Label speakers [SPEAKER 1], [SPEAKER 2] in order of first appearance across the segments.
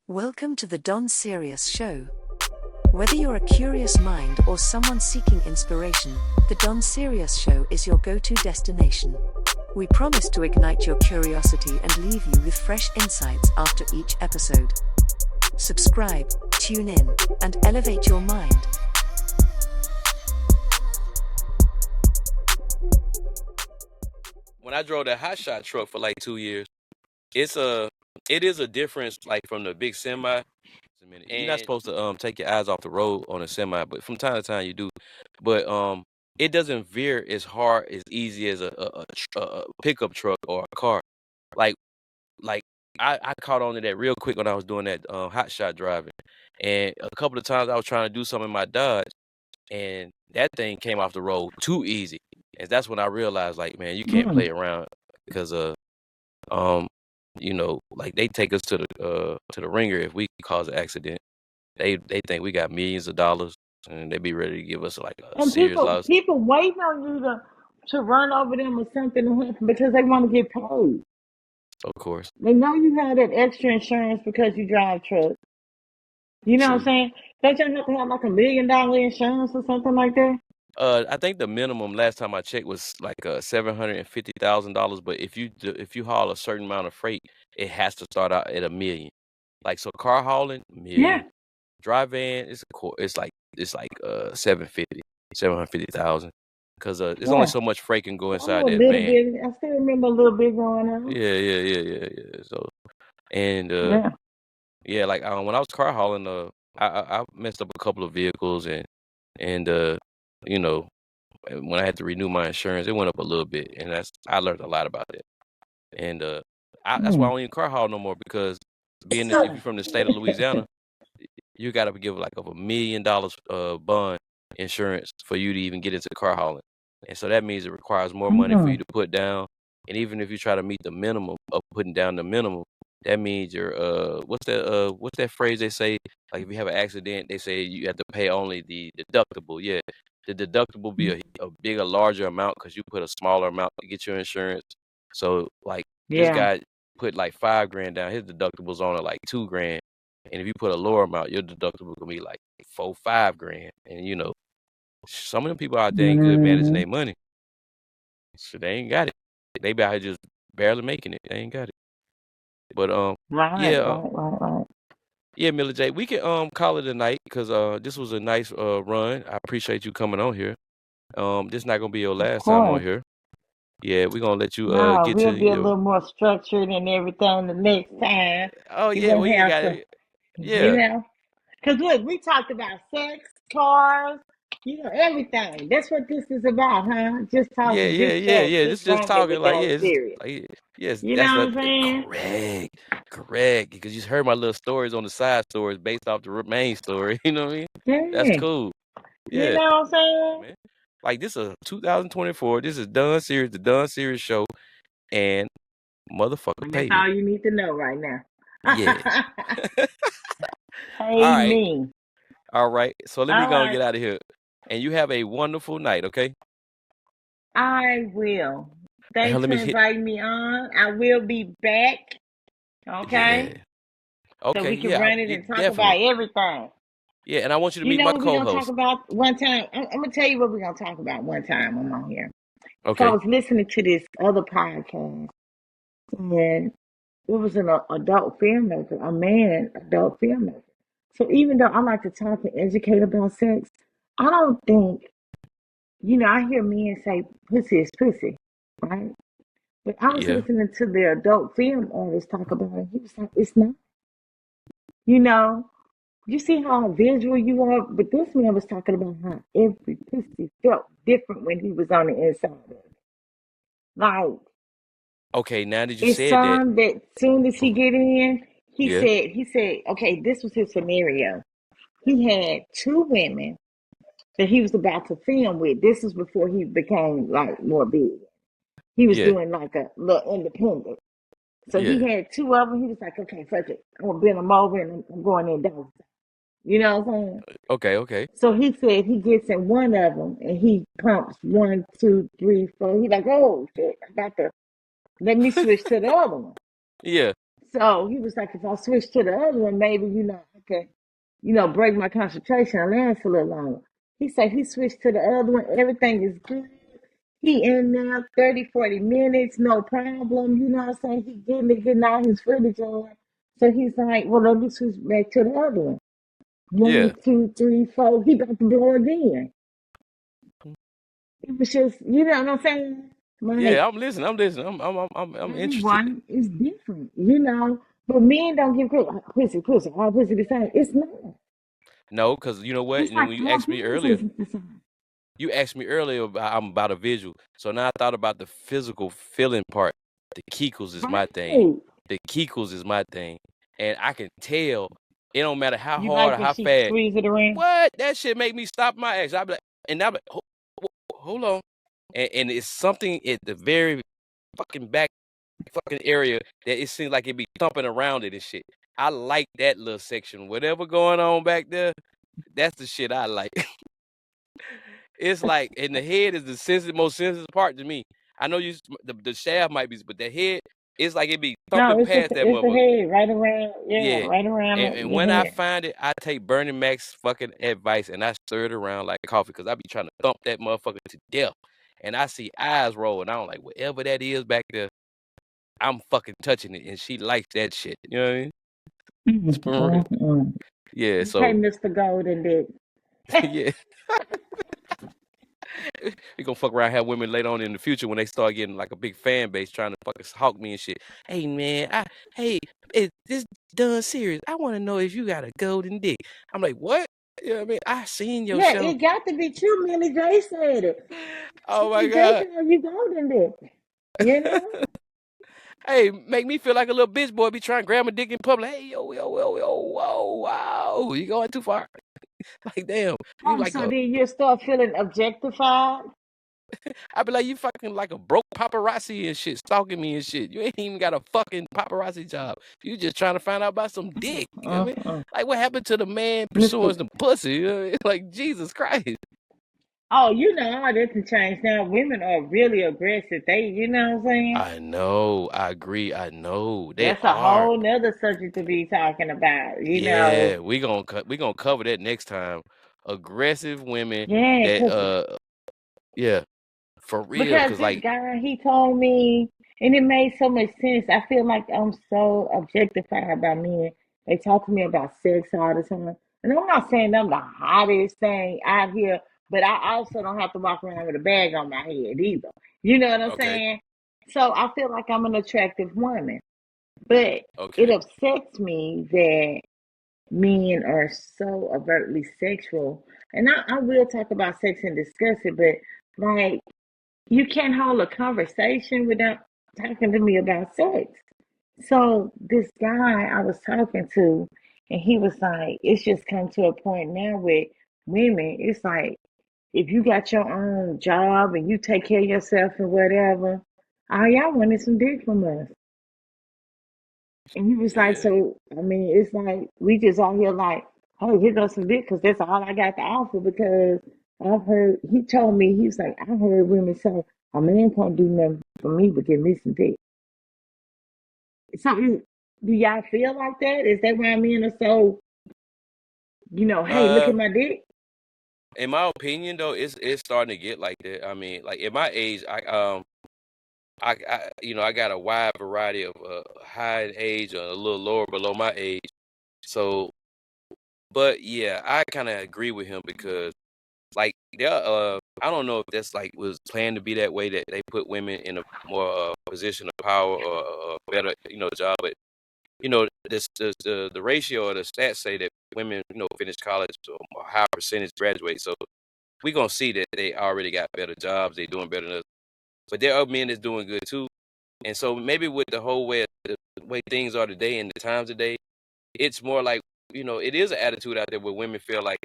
[SPEAKER 1] Welcome to the Don Sirius Show. Whether you're a curious mind or someone seeking inspiration, the Don Sirius Show is your go-to destination. We promise to ignite your curiosity and leave you with fresh insights after each episode. Subscribe, tune in, and elevate your mind.
[SPEAKER 2] When I drove that hotshot truck for like 2 years, it is a difference like from the big semi. And you're not supposed to take your eyes off the road on a semi, but from time to time you do. But it doesn't veer as hard as easy as a pickup truck or a car. Like I caught on to that real quick when I was doing that hot shot driving, and a couple of times I was trying to do something in my Dodge, and that thing came off the road too easy, and that's when I realized, like, man, you can't play around because like they take us to the ringer if we cause an accident. They think we got millions of dollars, and they be ready to give us like a
[SPEAKER 3] And
[SPEAKER 2] serious loss.
[SPEAKER 3] people waiting on you to run over them or something to happen because they want to get paid.
[SPEAKER 2] Of course.
[SPEAKER 3] They know you have that extra insurance because you drive trucks. You know what I'm saying? Don't you have to have like $1 million insurance or something like that?
[SPEAKER 2] I think the minimum last time I checked was like $750,000. But if you haul a certain amount of freight, it has to start out at $1 million. Like, so car hauling, $1 million.
[SPEAKER 3] Yeah.
[SPEAKER 2] Dry van, it's like 750,000. Because there's only so much freight can go inside that van.
[SPEAKER 3] I still remember a little bit going on.
[SPEAKER 2] Yeah. So, and like when I was car hauling, I messed up a couple of vehicles, and when I had to renew my insurance, it went up a little bit, and I learned a lot about it. And that's why I don't even car haul no more, because if you're from the state of Louisiana, you got to give like over $1 million bond insurance for you to even get into car hauling, and so that means it requires more money for you to put down. And even if you try to meet the minimum of putting down the minimum, that means you're what's that phrase they say? Like, if you have an accident, they say you have to pay only the deductible. Yeah, the deductible be a larger amount because you put a smaller amount to get your insurance. So like this guy put like $5,000 down, his deductible's on like $2,000, and if you put a lower amount, your deductible gonna be like $4-5,000. And some of them people out there ain't good managing their money, so they ain't got it. They be out here just barely making it. They ain't got it. But
[SPEAKER 3] Right.
[SPEAKER 2] Yeah, Milli J, we can call it a night, because this was a nice run. I appreciate you coming on here. This not gonna be your last time on here. Yeah, we're gonna let you get
[SPEAKER 3] we'll
[SPEAKER 2] to
[SPEAKER 3] be a little more structured and everything the next time.
[SPEAKER 2] Oh yeah, well, you got it. Yeah.
[SPEAKER 3] Because look, we talked about sex, cars, everything. That's what this is about, huh? Just talking.
[SPEAKER 2] Yeah. Just talking, like,
[SPEAKER 3] serious.
[SPEAKER 2] Yes,
[SPEAKER 3] You
[SPEAKER 2] that's
[SPEAKER 3] know
[SPEAKER 2] what
[SPEAKER 3] what I'm saying?
[SPEAKER 2] correct. Because you heard my little stories on the side stories based off the main story. You know what I mean?
[SPEAKER 3] Yeah.
[SPEAKER 2] That's cool. Yeah.
[SPEAKER 3] You know what I'm saying?
[SPEAKER 2] Man. Like, this is 2024. This is Don Sirius, the Don Sirius Show, and motherfucker pay me.
[SPEAKER 3] That's all you need to know right now.
[SPEAKER 2] Yeah.
[SPEAKER 3] Pay me.
[SPEAKER 2] All right. So let me go and get out of here. And you have a wonderful night, okay?
[SPEAKER 3] I will. Thanks for inviting me on. I will be back. Okay?
[SPEAKER 2] Yeah. Okay,
[SPEAKER 3] so we can run it and talk about everything.
[SPEAKER 2] Yeah, and I want you to meet my co-host.
[SPEAKER 3] You know what we're going to talk about one time? I'm going to tell you what we're going to talk about one time I'm on here.
[SPEAKER 2] Okay.
[SPEAKER 3] So I was listening to this other podcast, and it was an adult filmmaker, adult filmmaker. So even though I like to talk and educate about sex, I don't think, I hear men say pussy is pussy, right? But I was listening to the adult film artist talk about it. He was like, it's not. You see how visual you are? But this man was talking about how every pussy felt different when he was on the inside of it. Like,
[SPEAKER 2] okay, now that you said
[SPEAKER 3] that soon as he get in, he said, okay, this was his scenario. He had 2 women that he was about to film with. This is before he became like more big. He was doing like a little independent. So he had 2 of them. He was like, okay, fuck it. I'm going to bend them over and I'm going in down. You know what I'm saying?
[SPEAKER 2] Okay.
[SPEAKER 3] So he said he gets in one of them and he pumps 1, 2, 3, 4. He's like, oh, shit, I'm about to let me switch to the other one.
[SPEAKER 2] Yeah.
[SPEAKER 3] So he was like, if I switch to the other one, maybe, I could, break my concentration and last a little longer. He said he switched to the other one. Everything is good. He in there 30, 40 minutes, no problem. You know what I'm saying? He getting all his footage on. So he's like, well, let me switch back to the other one.
[SPEAKER 2] Yeah.
[SPEAKER 3] 1, 2, 3, 4. He got to blow again. It was just, you know what I'm saying? Like,
[SPEAKER 2] Yeah, I'm listening. I'm interested.
[SPEAKER 3] everyone is different, But men don't give credit. Pussy, all pussy the same. It's not.
[SPEAKER 2] No, because you know what?
[SPEAKER 3] It's
[SPEAKER 2] And then
[SPEAKER 3] like
[SPEAKER 2] when you
[SPEAKER 3] all
[SPEAKER 2] asked me
[SPEAKER 3] penis
[SPEAKER 2] earlier,
[SPEAKER 3] isn't the same.
[SPEAKER 2] I'm about a visual. So now I thought about the physical feeling part. The kegels is my thing.
[SPEAKER 3] Right.
[SPEAKER 2] The kegels is my thing. And I can tell it don't matter how
[SPEAKER 3] You
[SPEAKER 2] hard
[SPEAKER 3] like
[SPEAKER 2] or
[SPEAKER 3] when
[SPEAKER 2] how
[SPEAKER 3] she
[SPEAKER 2] fast.
[SPEAKER 3] squeeze it around?
[SPEAKER 2] What? That shit make me stop my action. I'm like, hold on. And it's something at the very fucking back fucking area that it seems like it be thumping around it and shit. I like that little section. Whatever going on back there, that's the shit I like. It's like, and the head is the most sensitive part to me. I know the shaft might be, but the head, it's like it be
[SPEAKER 3] No,
[SPEAKER 2] thumping past that
[SPEAKER 3] it's the
[SPEAKER 2] motherfucker.
[SPEAKER 3] head right around, yeah,
[SPEAKER 2] Yeah.
[SPEAKER 3] right around
[SPEAKER 2] And
[SPEAKER 3] your
[SPEAKER 2] when I
[SPEAKER 3] head.
[SPEAKER 2] find it, I take Bernie Mac's fucking advice and I stir it around like coffee because I be trying to thump that motherfucker to death. And I see eyes roll and I'm like, whatever that is back there, I'm fucking touching it. And she likes that shit. You know what I mean? It's for real. Yeah,
[SPEAKER 3] Okay,
[SPEAKER 2] so
[SPEAKER 3] Mr. Golden Dick.
[SPEAKER 2] yeah. We gonna fuck around have women later on in the future when they start getting like a big fan base trying to fucking hawk me and shit. Hey man, hey, is this Don Sirius? I want to know if you got a golden dick. I'm like, what? You know what I mean? I seen your
[SPEAKER 3] Yeah,
[SPEAKER 2] show.
[SPEAKER 3] it got to be true. Milli J said it.
[SPEAKER 2] Oh my
[SPEAKER 3] Milli J
[SPEAKER 2] god.
[SPEAKER 3] called you Golden Dick. You know?
[SPEAKER 2] Hey, make me feel like a little bitch boy be trying to grab my dick in public. Hey, whoa, wow, you going too far. Like, damn, you
[SPEAKER 3] Oh,
[SPEAKER 2] like
[SPEAKER 3] so
[SPEAKER 2] a,
[SPEAKER 3] then you start feeling objectified?
[SPEAKER 2] I be like, you fucking like a broke paparazzi and shit, stalking me and shit. You ain't even got a fucking paparazzi job. You just trying to find out about some dick. You know what I mean?
[SPEAKER 3] Uh-uh.
[SPEAKER 2] Like, what happened to the man
[SPEAKER 3] Mr.
[SPEAKER 2] pursuing the pussy? You know what I mean? Like, Jesus Christ.
[SPEAKER 3] Oh, all that can change now. Women are really aggressive. You know what I'm saying?
[SPEAKER 2] I know. I agree. I know. They
[SPEAKER 3] That's a
[SPEAKER 2] are.
[SPEAKER 3] whole nother subject to be talking about.
[SPEAKER 2] Yeah, we gonna cover that next time. Aggressive women
[SPEAKER 3] Yeah,
[SPEAKER 2] that
[SPEAKER 3] because
[SPEAKER 2] yeah, for real.
[SPEAKER 3] because
[SPEAKER 2] Cause
[SPEAKER 3] this
[SPEAKER 2] like,
[SPEAKER 3] guy, he told me, and it made so much sense. I feel like I'm so objectified by men. They talk to me about sex all the time. And I'm not saying I'm the hottest thing out here, but I also don't have to walk around with a bag on my head either. You know what I'm
[SPEAKER 2] okay,
[SPEAKER 3] saying? So I feel like I'm an attractive woman. But it
[SPEAKER 2] okay.
[SPEAKER 3] upsets me that men are so overtly sexual. And I will talk about sex and discuss it, but like, you can't hold a conversation without talking to me about sex. So this guy I was talking to, and he was like, it's just come to a point now with women. It's like, if you got your own job and you take care of yourself and whatever, all y'all wanted some dick from us. And he was like,
[SPEAKER 2] Yeah.
[SPEAKER 3] so, I mean, it's like, we just out here like, hey, here goes some dick, because that's all I got to offer. Because he told me, he was like, I heard women say, a man can't do nothing for me but give me some dick. So, do y'all feel like that? Is that why men are so, hey, look
[SPEAKER 2] Uh,
[SPEAKER 3] at my dick?
[SPEAKER 2] in my opinion though, it's starting to get like that. I mean, like at my age, I got a wide variety of high in age or a little lower below my age. So, but yeah, I kind of agree with him because like there, I don't know if that's like was planned to be that way that they put women in a more position of power or a better job, but the ratio or the stats say that women finish college or a high percentage graduate. So we gonna see that they already got better jobs, they doing better than us. But there are men that's doing good too. And so maybe with the way things are today and the times today, it's more like, it is an attitude out there where women feel like,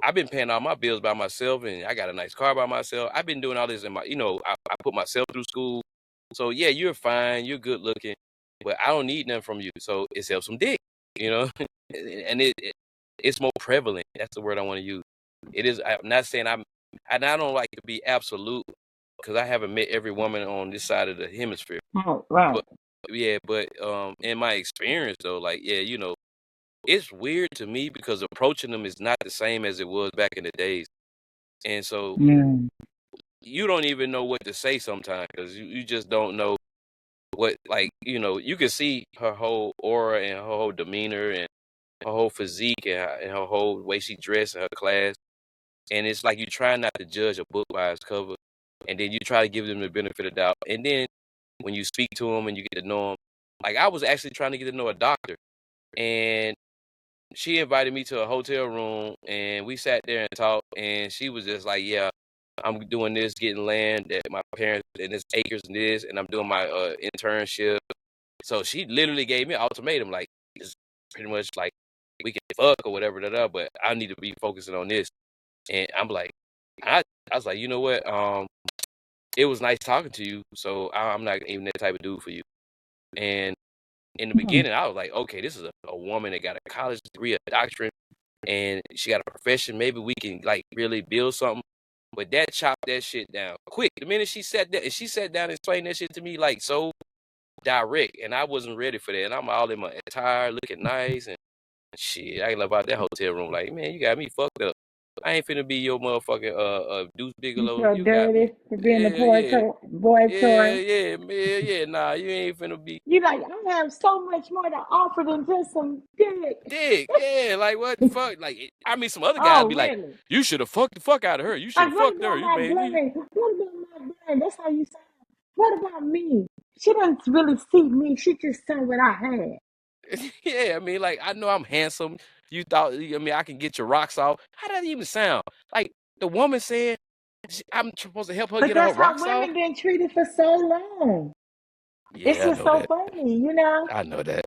[SPEAKER 2] I've been paying all my bills by myself and I got a nice car by myself. I've been doing all this in my, I put myself through school. So yeah, you're fine, you're good looking, but I don't need nothing from you. So it's help some dick, you know? And it's more prevalent. That's the word I want to use. It is, I'm not saying I don't like to be absolute because I haven't met every woman on this side of the hemisphere.
[SPEAKER 3] Oh, right.
[SPEAKER 2] in my experience though, like, yeah, you know, it's weird to me because approaching them is not the same as it was back in the days. And so
[SPEAKER 3] Mm.
[SPEAKER 2] you don't even know what to say sometimes because you just don't know what, like, you know, you can see her whole aura and her whole demeanor and her whole physique and her whole way she dressed in her class. And it's like you try not to judge a book by its cover. And then you try to give them the benefit of doubt. And then when you speak to them and you get to know them, like I was actually trying to get to know a doctor. And she invited me to a hotel room and we sat there and talked. And she was just like, yeah, I'm doing this, getting land at my parents and this acres and this, and I'm doing my internship. So she literally gave me an ultimatum, like, it's pretty much like we can fuck or whatever, but I need to be focusing on this. And I'm like, I was like, you know what? It was nice talking to you, so I'm not even that type of dude for you. And in the beginning, I was like, okay, this is a woman that got a college degree, a doctorate, and she got a profession. Maybe we can like really build something. But that chopped that shit down quick. The minute she sat down and explained that shit to me like so direct, and I wasn't ready for that. And I'm all in my attire, looking nice and shit. I left out that hotel room like, man, you got me fucked up. I ain't finna be your motherfucking Deuce
[SPEAKER 3] You
[SPEAKER 2] Bigelow.
[SPEAKER 3] feel
[SPEAKER 2] You got me.
[SPEAKER 3] dirty for being a
[SPEAKER 2] Yeah,
[SPEAKER 3] boy toy.
[SPEAKER 2] yeah. Nah, you ain't finna be
[SPEAKER 3] You like, I have so much more to offer than just some dick.
[SPEAKER 2] dick. Yeah, like what the fuck? Like, I mean, some other guys
[SPEAKER 3] Oh,
[SPEAKER 2] be like,
[SPEAKER 3] really?
[SPEAKER 2] you should have fucked the fuck out of her. You should
[SPEAKER 3] Like,
[SPEAKER 2] have
[SPEAKER 3] what
[SPEAKER 2] fucked her.
[SPEAKER 3] about
[SPEAKER 2] You
[SPEAKER 3] my
[SPEAKER 2] man, you.
[SPEAKER 3] brain? What about my brain? That's how you sound. What about me? She didn't really see me. She just saw what I had.
[SPEAKER 2] Yeah, I mean, like, I know I'm handsome. You thought, I mean, I can get your rocks off. How does that even sound? Like, the woman saying I'm supposed to help her
[SPEAKER 3] But
[SPEAKER 2] get her
[SPEAKER 3] that's how
[SPEAKER 2] rocks off?
[SPEAKER 3] women been treated for so long. It's
[SPEAKER 2] Yeah, I
[SPEAKER 3] just
[SPEAKER 2] know
[SPEAKER 3] so
[SPEAKER 2] that.
[SPEAKER 3] funny, you know.
[SPEAKER 2] I know that.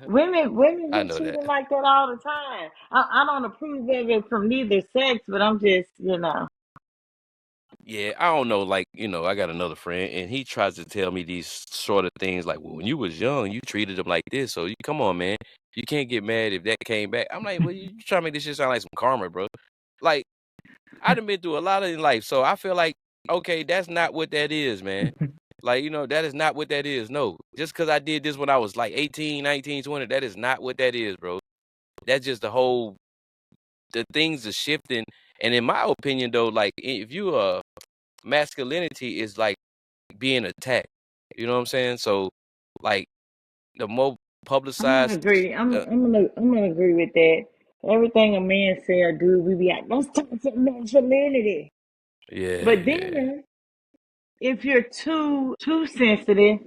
[SPEAKER 3] Women
[SPEAKER 2] I
[SPEAKER 3] get
[SPEAKER 2] know that.
[SPEAKER 3] treated like that all the time. I don't approve of it from neither sex, but I'm just, you know.
[SPEAKER 2] Yeah, I don't know. Like, you know, I got another friend, and he tries to tell me these sort of things like, well, when you was young, you treated him like this. So, come on, man. You can't get mad if that came back. I'm like, well, you trying to make this shit sound like some karma, bro. Like, I done been through a lot in life, so I feel like, okay, that's not what that is, man. Like, you know, that is not what that is. No, just because I did this when I was like 18, 19, 20, that is not what that is, bro. That's just the things are shifting. And in my opinion, though, like, if you masculinity is like being attacked, you know what I'm saying? So, like, the more
[SPEAKER 3] I'm gonna
[SPEAKER 2] publicized,
[SPEAKER 3] agree.
[SPEAKER 2] the
[SPEAKER 3] I'm gonna agree with that. Everything a man say or do, we be like, that's toxic masculinity. But
[SPEAKER 2] yeah,
[SPEAKER 3] then if you're too sensitive,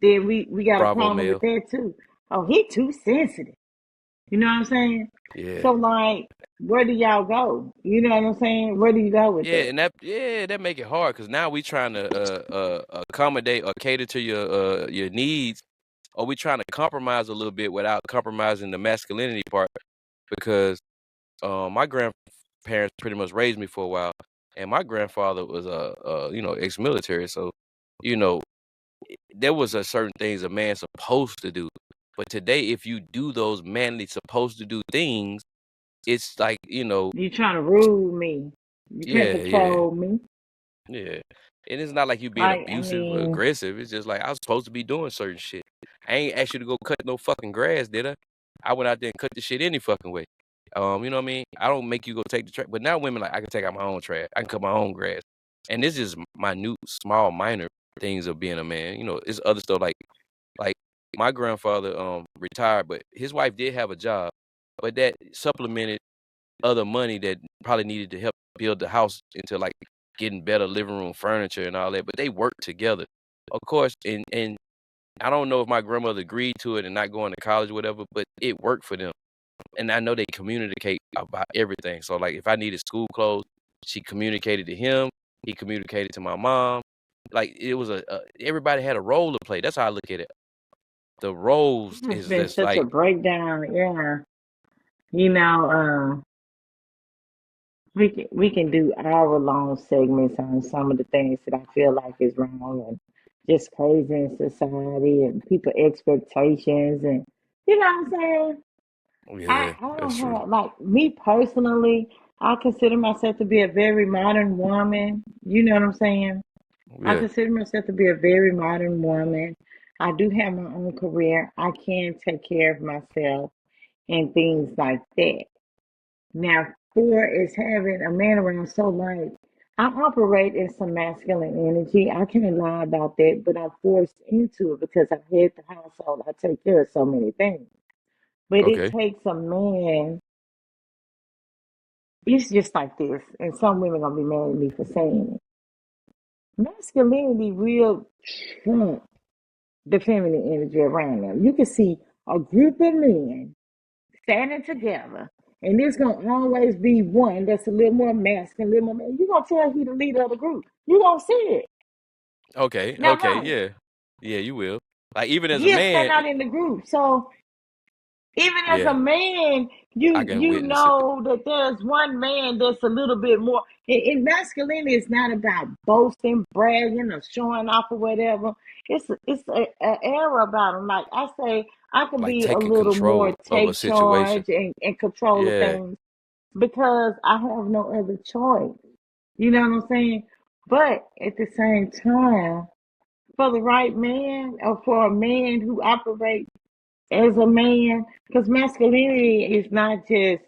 [SPEAKER 3] then we got a
[SPEAKER 2] Bravo
[SPEAKER 3] problem with
[SPEAKER 2] male,
[SPEAKER 3] that too. Oh, he too sensitive. You know what I'm saying?
[SPEAKER 2] yeah.
[SPEAKER 3] So like, where do y'all go? You know what I'm saying? Where do you go with
[SPEAKER 2] Yeah,
[SPEAKER 3] that?
[SPEAKER 2] and that make it hard because now we trying to accommodate or cater to your needs, or we trying to compromise a little bit without compromising the masculinity part. Because my grandparents pretty much raised me for a while, and my grandfather was you know, ex-military, so you know there was a certain things a man's supposed to do. But today, if you do those manly supposed to do things, it's like, you know,
[SPEAKER 3] You trying to rule me? You can't
[SPEAKER 2] yeah, yeah.
[SPEAKER 3] control me.
[SPEAKER 2] Yeah. And it's not like you being
[SPEAKER 3] Like, I
[SPEAKER 2] abusive or
[SPEAKER 3] mean,
[SPEAKER 2] aggressive. It's just like I was supposed to be doing certain shit. I ain't asked you to go cut no fucking grass, did I? I went out there and cut the shit any fucking way. You know what I mean? I don't make you go take the trash. But now women like I can take out my own trash. I can cut my own grass. And this is minute, small, minor things of being a man. You know, it's other stuff like my grandfather retired, but his wife did have a job, but that supplemented other money that probably needed to help build the house into like getting better living room furniture and all that. But they worked together, of course. And I don't know if my grandmother agreed to it and not going to college or whatever, but it worked for them. And I know they communicate about everything. So like if I needed school clothes, she communicated to him. He communicated to my mom. Like it was everybody had a role to play. That's how I look at it. The roles
[SPEAKER 3] it's
[SPEAKER 2] is
[SPEAKER 3] been
[SPEAKER 2] just
[SPEAKER 3] such a
[SPEAKER 2] like
[SPEAKER 3] breakdown. Yeah, you know, we can do hour long segments on some of the things that I feel like is wrong and just crazy in society and people expectations and you know what I'm saying.
[SPEAKER 2] yeah,
[SPEAKER 3] I
[SPEAKER 2] that's
[SPEAKER 3] don't
[SPEAKER 2] true.
[SPEAKER 3] have like me personally. I consider myself to be a very modern woman. You know what I'm saying? I
[SPEAKER 2] Yeah,
[SPEAKER 3] consider myself to be a very modern woman. I do have my own career. I can take care of myself and things like that. Now, four is having a man around. So, like, I operate in some masculine energy. I can't lie about that, but I'm forced into it because I head the household. I take care of so many things. But it
[SPEAKER 2] Okay.
[SPEAKER 3] takes a man. It's just like this, and some women gonna be mad at me for saying it. Masculinity will trump the feminine energy around them. You can see a group of men standing together, and there's gonna always be one that's a little more masculine, a little more. You gonna tell he the leader of the group. You gonna see it.
[SPEAKER 2] Okay.
[SPEAKER 3] Now,
[SPEAKER 2] Okay.
[SPEAKER 3] right?
[SPEAKER 2] Yeah. Yeah, you will. Like even as a
[SPEAKER 3] He'll stand
[SPEAKER 2] man,
[SPEAKER 3] out in the group. So even as a
[SPEAKER 2] yeah,
[SPEAKER 3] man,
[SPEAKER 2] I
[SPEAKER 3] you
[SPEAKER 2] can
[SPEAKER 3] you
[SPEAKER 2] witness it.
[SPEAKER 3] know that there's one man that's a little bit more. And masculinity is not about boasting, bragging, or showing off or whatever. It's a era about him. Like I say, I can
[SPEAKER 2] Like
[SPEAKER 3] be a
[SPEAKER 2] taking
[SPEAKER 3] little more
[SPEAKER 2] control of a
[SPEAKER 3] take
[SPEAKER 2] situation.
[SPEAKER 3] charge and control of
[SPEAKER 2] Yeah,
[SPEAKER 3] things because I have no other choice. You know what I'm saying? But at the same time, for the right man or for a man who operates as a man, because masculinity is not just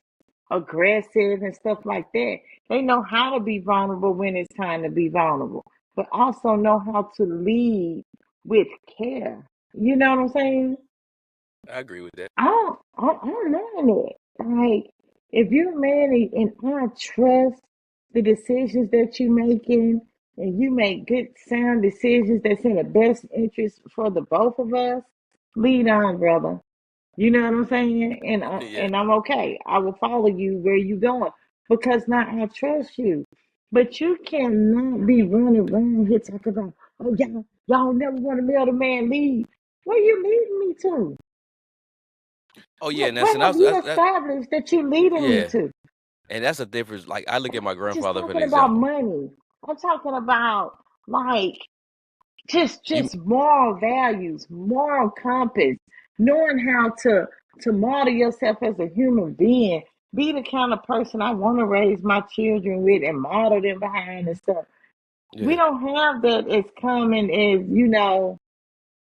[SPEAKER 3] aggressive and stuff like that. They know how to be vulnerable when it's time to be vulnerable, but also know how to lead with care. You know what I'm saying?
[SPEAKER 2] I agree with that.
[SPEAKER 3] I don't mind it. Like, if you're a man and I trust the decisions that you're making, and you make good, sound decisions that's in the best interest for the both of us, lead on, brother. You know what I'm saying?
[SPEAKER 2] Yeah.
[SPEAKER 3] And I'm okay. I will follow you where you going because now I trust you. But you cannot be running around here talking about, oh y'all never want to let a man lead. Where you leading me to?
[SPEAKER 2] Oh yeah, and
[SPEAKER 3] What have you
[SPEAKER 2] that's
[SPEAKER 3] established that you're leading me
[SPEAKER 2] yeah,
[SPEAKER 3] to?
[SPEAKER 2] and that's a difference. Like I look
[SPEAKER 3] And
[SPEAKER 2] at my
[SPEAKER 3] I'm not just
[SPEAKER 2] grandfather for an
[SPEAKER 3] talking about
[SPEAKER 2] example.
[SPEAKER 3] money. I'm talking about like
[SPEAKER 2] You,
[SPEAKER 3] just moral values, moral compass, knowing how to model yourself as a human being, be the kind of person I want to raise my children with and model them behind and stuff. We
[SPEAKER 2] yeah,
[SPEAKER 3] don't have that as common as,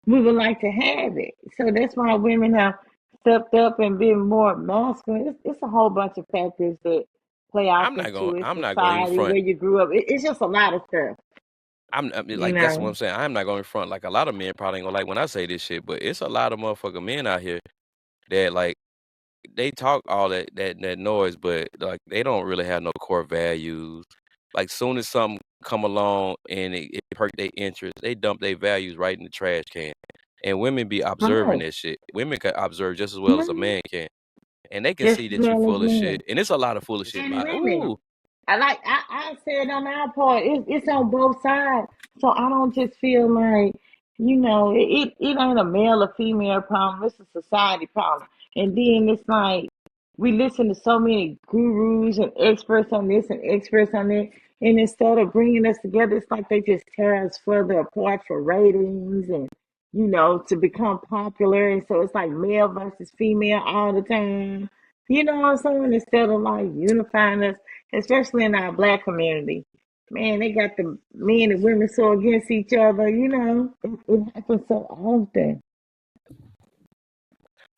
[SPEAKER 3] we would like to have it. So that's why women have stepped up and been more masculine. It's a whole bunch of factors that play off into it,
[SPEAKER 2] I'm not going to even
[SPEAKER 3] society,
[SPEAKER 2] front.
[SPEAKER 3] where you grew up. It's just a lot of stuff,
[SPEAKER 2] I mean,
[SPEAKER 3] you
[SPEAKER 2] like that's what I'm
[SPEAKER 3] know.
[SPEAKER 2] saying. I'm not going to front. Like a lot of men probably ain't gonna like when I say this shit, but it's a lot of motherfucking men out here that like they talk all that noise, but like they don't really have no core values. Like soon as something come along and it perk their interest, they dump their values right in the trash can. And women be observing
[SPEAKER 3] Right.
[SPEAKER 2] that shit. Women can observe just as well as a
[SPEAKER 3] Mhm.
[SPEAKER 2] man can, and they can
[SPEAKER 3] Just
[SPEAKER 2] see
[SPEAKER 3] as
[SPEAKER 2] that you
[SPEAKER 3] well as
[SPEAKER 2] full of
[SPEAKER 3] men
[SPEAKER 2] shit. And it's a lot of full of shit,
[SPEAKER 3] and
[SPEAKER 2] man.
[SPEAKER 3] women.
[SPEAKER 2] Ooh,
[SPEAKER 3] I said on our part, it's on both sides. So I don't just feel like, it ain't a male or female problem. It's a society problem. And then it's like we listen to so many gurus and experts on this and experts on that. And instead of bringing us together, it's like they just tear us further apart for ratings and, to become popular. And so it's like male versus female all the time. You know what I'm saying? Instead of like unifying us, especially in our black community. Man, they got the men and women so against each other, it happens so often.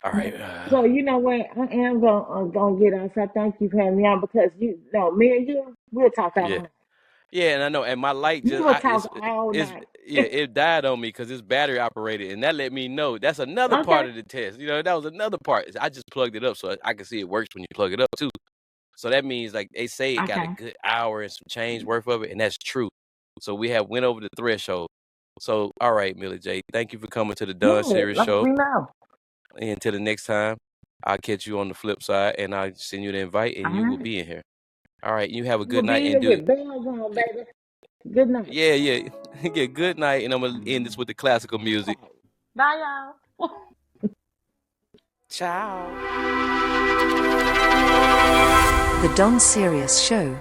[SPEAKER 2] all
[SPEAKER 3] But,
[SPEAKER 2] right.
[SPEAKER 3] so you know what? I am gonna get off. I thank you for having me on because you know me and you, we'll talk all
[SPEAKER 2] Yeah.
[SPEAKER 3] night.
[SPEAKER 2] Yeah, and I know, and my light
[SPEAKER 3] We
[SPEAKER 2] just
[SPEAKER 3] will talk all
[SPEAKER 2] it's
[SPEAKER 3] night.
[SPEAKER 2] yeah, it died on me because it's battery operated, and that let me know that's another
[SPEAKER 3] Okay,
[SPEAKER 2] part of the test. You know, that was another part. I just plugged it up so I can see it works when you plug it up too. So that means like they say it got a
[SPEAKER 3] okay.
[SPEAKER 2] good hour and some change worth of it, and that's true. So we have went over the threshold. So all right, Millie J, thank you for coming to the Don
[SPEAKER 3] Yeah,
[SPEAKER 2] Sirius
[SPEAKER 3] let
[SPEAKER 2] Show.
[SPEAKER 3] me know.
[SPEAKER 2] And until the next time, I'll catch you on the flip side, and I'll send you the invite, and
[SPEAKER 3] All
[SPEAKER 2] you will
[SPEAKER 3] right.
[SPEAKER 2] be in here. All right, you have a
[SPEAKER 3] I'm gonna
[SPEAKER 2] good night,
[SPEAKER 3] be
[SPEAKER 2] and
[SPEAKER 3] here
[SPEAKER 2] do
[SPEAKER 3] with bells on, baby. Good night.
[SPEAKER 2] yeah, yeah. Yeah, good night. And I'm gonna end this with the classical music.
[SPEAKER 3] Bye, y'all.
[SPEAKER 2] Ciao.
[SPEAKER 1] The Don Sirius Show.